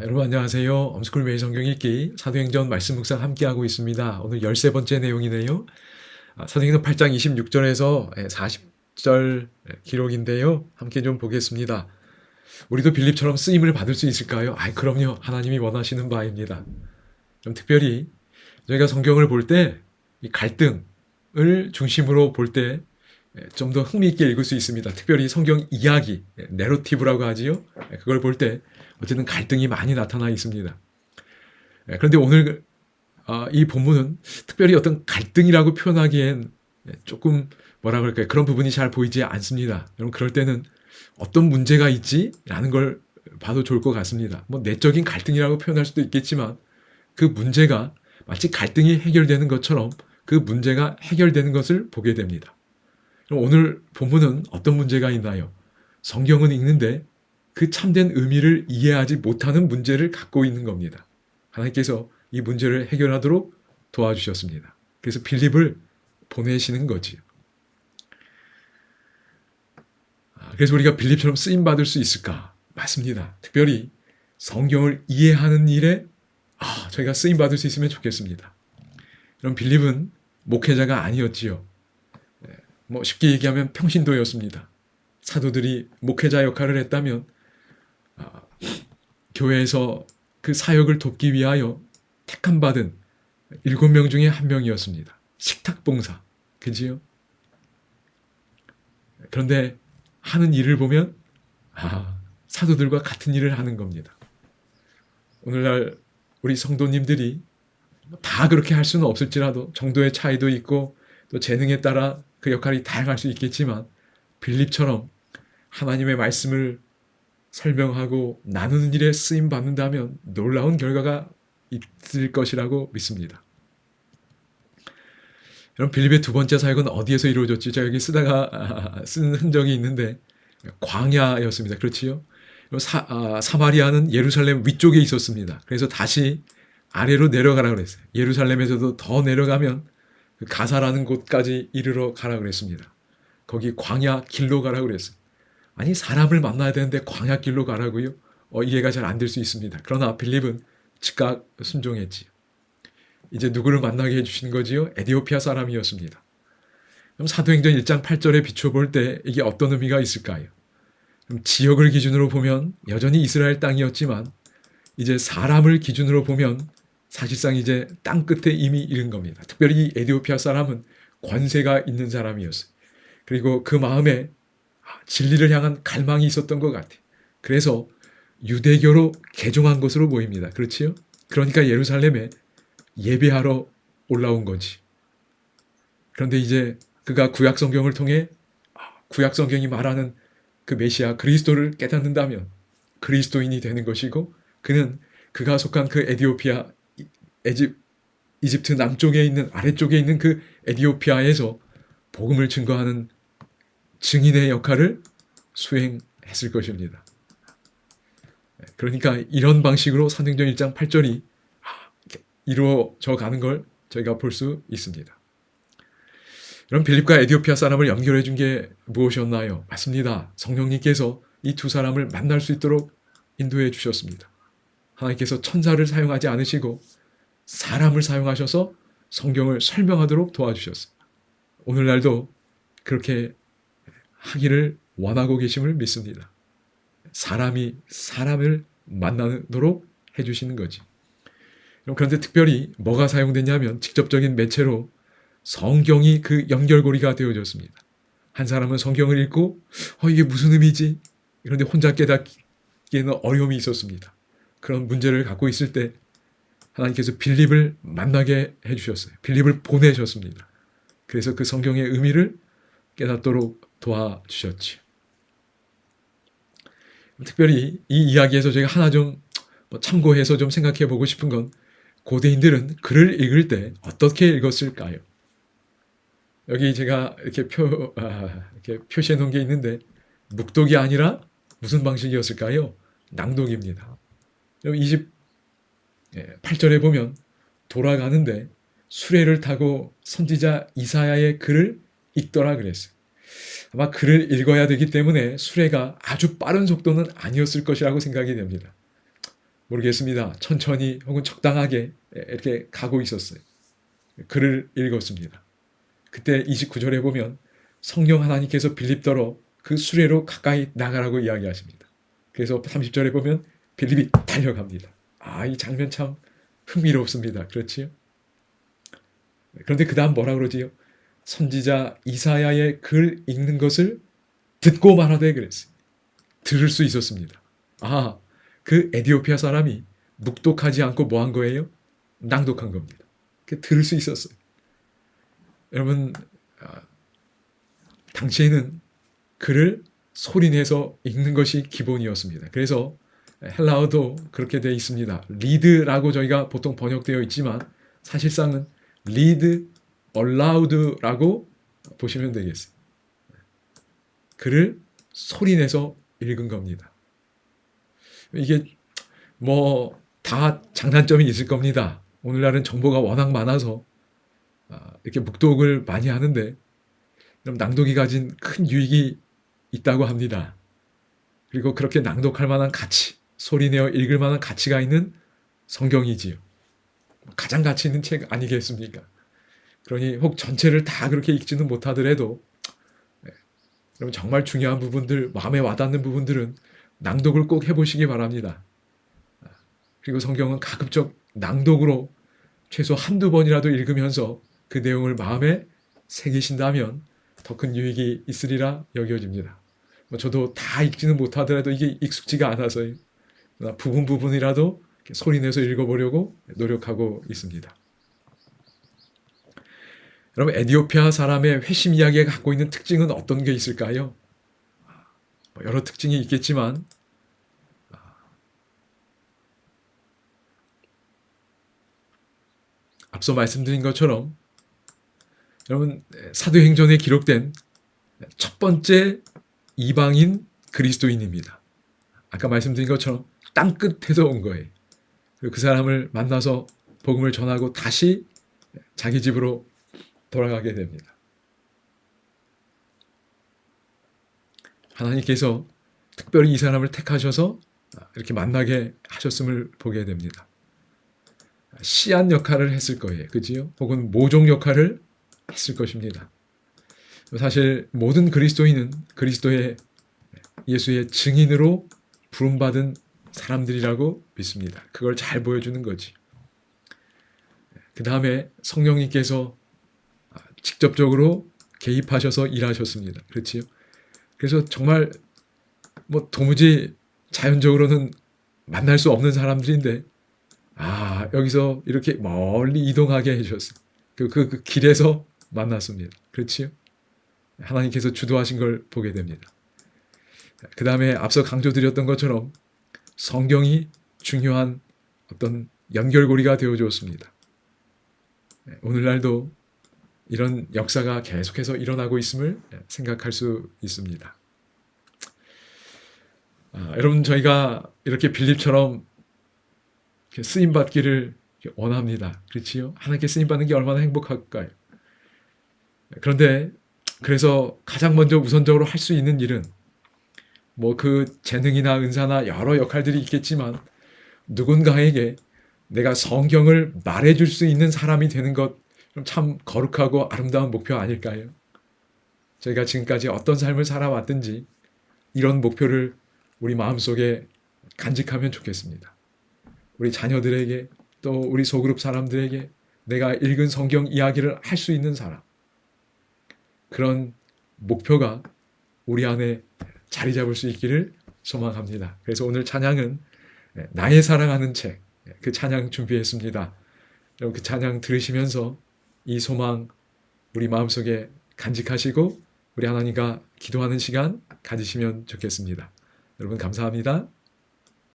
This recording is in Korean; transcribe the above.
여러분 안녕하세요. 엄스쿨 매일 성경 읽기 사도행전 말씀 묵상 함께하고 있습니다. 오늘 13번째 내용이네요. 사도행전 8장 26절에서 40절 기록인데요. 함께 좀 보겠습니다. 우리도 빌립처럼 쓰임을 받을 수 있을까요? 그럼요. 하나님이 원하시는 바입니다. 좀 특별히 저희가 성경을 볼 때 이 갈등을 중심으로 볼 때 좀 더 흥미있게 읽을 수 있습니다. 특별히 성경 이야기, 내러티브라고 하지요. 그걸 볼 때 어쨌든 갈등이 많이 나타나 있습니다. 그런데 오늘 이 본문은 특별히 어떤 갈등이라고 표현하기엔 조금 뭐라 그럴까요? 그런 부분이 잘 보이지 않습니다. 여러분 그럴 때는 어떤 문제가 있지라는 걸 봐도 좋을 것 같습니다. 뭐 내적인 갈등이라고 표현할 수도 있겠지만 그 문제가 마치 갈등이 해결되는 것처럼 그 문제가 해결되는 것을 보게 됩니다. 그럼 오늘 본문은 어떤 문제가 있나요? 성경은 읽는데 그 참된 의미를 이해하지 못하는 문제를 갖고 있는 겁니다. 하나님께서 이 문제를 해결하도록 도와주셨습니다. 그래서 빌립을 보내시는 거지요. 그래서 우리가 빌립처럼 쓰임받을 수 있을까? 맞습니다. 특별히 성경을 이해하는 일에 저희가 쓰임받을 수 있으면 좋겠습니다. 그럼 빌립은 목회자가 아니었지요. 뭐 쉽게 얘기하면 평신도였습니다. 사도들이 목회자 역할을 했다면 교회에서 그 사역을 돕기 위하여 택함받은 7명 중에 한 명이었습니다. 식탁봉사. 그지요? 그런데 하는 일을 보면 사도들과 같은 일을 하는 겁니다. 오늘날 우리 성도님들이 다 그렇게 할 수는 없을지라도 정도의 차이도 있고 또 재능에 따라 그 역할이 다양할 수 있겠지만 빌립처럼 하나님의 말씀을 설명하고 나누는 일에 쓰임 받는다면 놀라운 결과가 있을 것이라고 믿습니다. 여러분 빌립의 두 번째 사역은 어디에서 이루어졌지? 제가 여기 쓰다가 쓴 흔적이 있는데 광야였습니다. 그렇지요? 사마리아는 예루살렘 위쪽에 있었습니다. 그래서 다시 아래로 내려가라 그랬어요. 예루살렘에서도 더 내려가면 그 가사라는 곳까지 이르러 가라 그랬습니다. 거기 광야 길로 가라 그랬어요. 아니 사람을 만나야 되는데 광야길로 가라고요? 이해가 잘 안 될 수 있습니다. 그러나 빌립은 즉각 순종했지요. 이제 누구를 만나게 해주신 거지요? 에디오피아 사람이었습니다. 그럼 사도행전 1장 8절에 비춰볼 때 이게 어떤 의미가 있을까요? 그럼 지역을 기준으로 보면 여전히 이스라엘 땅이었지만 이제 사람을 기준으로 보면 사실상 이제 땅 끝에 이미 이른 겁니다. 특별히 이 에디오피아 사람은 권세가 있는 사람이었어요. 그리고 그 마음에 진리를 향한 갈망이 있었던 것 같아요. 그래서 유대교로 개종한 것으로 보입니다. 그렇지요? 그러니까 예루살렘에 예배하러 올라온 거지. 그런데 이제 그가 구약 성경을 통해 구약 성경이 말하는 그 메시아 그리스도를 깨닫는다면 그리스도인이 되는 것이고 그는 그가 속한 그 에디오피아 이집트 남쪽에 있는 아래쪽에 있는 그 에디오피아에서 복음을 증거하는 증인의 역할을 수행했을 것입니다. 그러니까 이런 방식으로 사도행전 1장 8절이 이루어져 가는 걸 저희가 볼 수 있습니다. 그럼 빌립과 에디오피아 사람을 연결해 준 게 무엇이었나요? 맞습니다. 성령님께서 이 두 사람을 만날 수 있도록 인도해 주셨습니다. 하나님께서 천사를 사용하지 않으시고 사람을 사용하셔서 성경을 설명하도록 도와주셨습니다. 오늘날도 그렇게 하기를 원하고 계심을 믿습니다. 사람이 사람을 만나도록 해주시는 거지. 그런데 특별히 뭐가 사용됐냐면 직접적인 매체로 성경이 그 연결고리가 되어졌습니다. 한 사람은 성경을 읽고 이게 무슨 의미지? 그런데 혼자 깨닫기에는 어려움이 있었습니다. 그런 문제를 갖고 있을 때 하나님께서 빌립을 만나게 해주셨어요. 빌립을 보내셨습니다. 그래서 그 성경의 의미를 깨닫도록 도와주셨지. 특별히 이 이야기에서 제가 하나 좀 참고해서 좀 생각해 보고 싶은 건 고대인들은 글을 읽을 때 어떻게 읽었을까요? 여기 제가 이렇게 표시해 놓은 게 있는데 묵독이 아니라 무슨 방식이었을까요? 낭독입니다. 28절에 보면 돌아가는데 수레를 타고 선지자 이사야의 글을 읽더라 그랬어요. 아마 글을 읽어야 되기 때문에 수레가 아주 빠른 속도는 아니었을 것이라고 생각이 됩니다. 모르겠습니다. 천천히 혹은 적당하게 이렇게 가고 있었어요. 글을 읽었습니다. 그때 29절에 보면 성령 하나님께서 빌립더러 그 수레로 가까이 나가라고 이야기하십니다. 그래서 30절에 보면 빌립이 달려갑니다. 이 장면 참 흥미롭습니다. 그렇지요? 그런데 그 다음 뭐라 그러지요? 선지자 이사야의 글 읽는 것을 듣고 말하되 그랬어요. 들을 수 있었습니다. 그 에디오피아 사람이 묵독하지 않고 뭐 한 거예요? 낭독한 겁니다. 들을 수 있었어요. 여러분, 당시에는 글을 소리내서 읽는 것이 기본이었습니다. 그래서 헬라어도 그렇게 되어 있습니다. 리드라고 저희가 보통 번역되어 있지만 사실상은 read aloud라고 보시면 되겠어요. 글을 소리내서 읽은 겁니다. 이게 뭐 다 장단점이 있을 겁니다. 오늘날은 정보가 워낙 많아서 이렇게 묵독을 많이 하는데 낭독이 가진 큰 유익이 있다고 합니다. 그리고 그렇게 낭독할 만한 가치, 소리내어 읽을 만한 가치가 있는 성경이지요. 가장 가치 있는 책 아니겠습니까? 그러니 혹 전체를 다 그렇게 읽지는 못하더라도 여러분 정말 중요한 부분들, 마음에 와닿는 부분들은 낭독을 꼭 해보시기 바랍니다. 그리고 성경은 가급적 낭독으로 최소 한두 번이라도 읽으면서 그 내용을 마음에 새기신다면 더 큰 유익이 있으리라 여겨집니다. 저도 다 읽지는 못하더라도 이게 익숙지가 않아서요. 부분이라도 소리내서 읽어보려고 노력하고 있습니다. 여러분, 에디오피아 사람의 회심 이야기가 갖고 있는 특징은 어떤 게 있을까요? 여러 특징이 있겠지만 앞서 말씀드린 것처럼 여러분, 사도행전에 기록된 첫 번째 이방인 그리스도인입니다. 아까 말씀드린 것처럼 땅끝에서 온 거예요. 그리고 그 사람을 만나서 복음을 전하고 다시 자기 집으로 돌아가게 됩니다. 하나님께서 특별히 이 사람을 택하셔서 이렇게 만나게 하셨음을 보게 됩니다. 씨앗 역할을 했을 거예요. 그지요? 혹은 모종 역할을 했을 것입니다. 사실 모든 그리스도인은 그리스도의 예수의 증인으로 부름받은 사람들이라고 믿습니다. 그걸 잘 보여주는 거지. 그 다음에 성령님께서 직접적으로 개입하셔서 일하셨습니다. 그렇지요? 그래서 정말 뭐 도무지 자연적으로는 만날 수 없는 사람들인데 여기서 이렇게 멀리 이동하게 해주셨어요. 그 길에서 만났습니다. 그렇지요? 하나님께서 주도하신 걸 보게 됩니다. 그 다음에 앞서 강조드렸던 것처럼 성경이 중요한 어떤 연결고리가 되어주었습니다. 오늘날도 이런 역사가 계속해서 일어나고 있음을 생각할 수 있습니다. 여러분, 저희가 이렇게 빌립처럼 쓰임받기를 원합니다. 그렇지요? 하나님께 쓰임받는 게 얼마나 행복할까요? 그런데 그래서 가장 먼저 우선적으로 할 수 있는 일은 뭐 그 재능이나 은사나 여러 역할들이 있겠지만 누군가에게 내가 성경을 말해줄 수 있는 사람이 되는 것 참 거룩하고 아름다운 목표 아닐까요? 저희가 지금까지 어떤 삶을 살아왔든지 이런 목표를 우리 마음속에 간직하면 좋겠습니다. 우리 자녀들에게 또 우리 소그룹 사람들에게 내가 읽은 성경 이야기를 할 수 있는 사람, 그런 목표가 우리 안에 자리 잡을 수 있기를 소망합니다. 그래서 오늘 찬양은 나의 사랑하는 책, 그 찬양 준비했습니다. 여러분, 그 찬양 들으시면서 이 소망 우리 마음속에 간직하시고 우리 하나님과 기도하는 시간 가지시면 좋겠습니다. 여러분, 감사합니다.